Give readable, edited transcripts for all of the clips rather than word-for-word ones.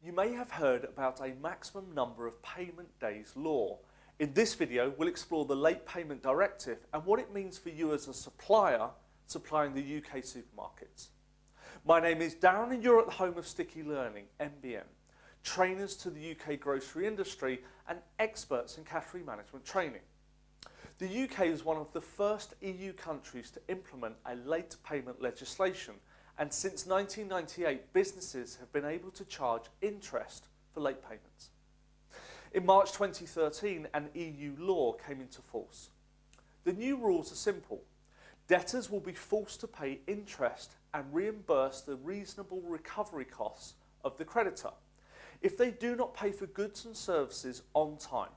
You may have heard about a maximum number of payment days law. In this video, we'll explore the Late Payment Directive and what it means for you as a supplier supplying the UK supermarkets. My name is Darren and you're at the home of Sticky Learning, MBM, trainers to the UK grocery industry and experts in category management training. The UK is one of the first EU countries to implement a late payment legislation, and since 1998 businesses have been able to charge interest for late payments. In March 2013 an EU law came into force. The new rules are simple. Debtors will be forced to pay interest and reimburse the reasonable recovery costs of the creditor if they do not pay for goods and services on time,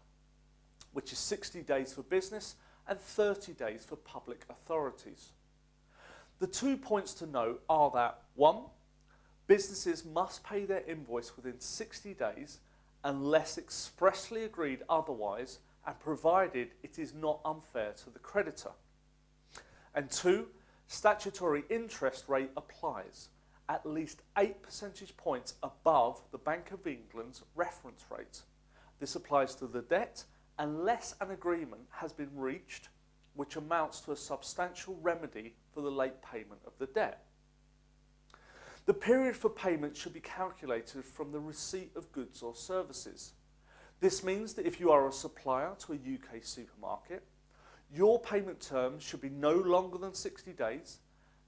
which is 60 days for business and 30 days for public authorities. The 2 points to note are that 1. Businesses must pay their invoice within 60 days unless expressly agreed otherwise and provided it is not unfair to the creditor. And 2. Statutory interest rate applies, at least 8 percentage points above the Bank of England's reference rate. This applies to the debt unless an agreement has been reached which amounts to a substantial remedy for the late payment of the debt. The period for payment should be calculated from the receipt of goods or services. This means that if you are a supplier to a UK supermarket, your payment terms should be no longer than 60 days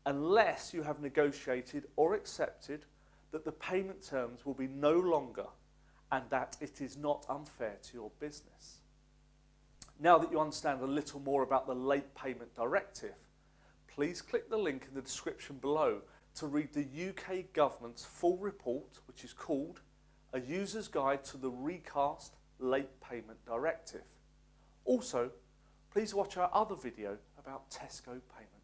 unless you have negotiated or accepted that the payment terms will be no longer and that it is not unfair to your business. Now that you understand a little more about the Late Payment Directive, please click the link in the description below to read the UK government's full report, which is called A User's Guide to the Recast Late Payment Directive. Also, please watch our other video about Tesco payment.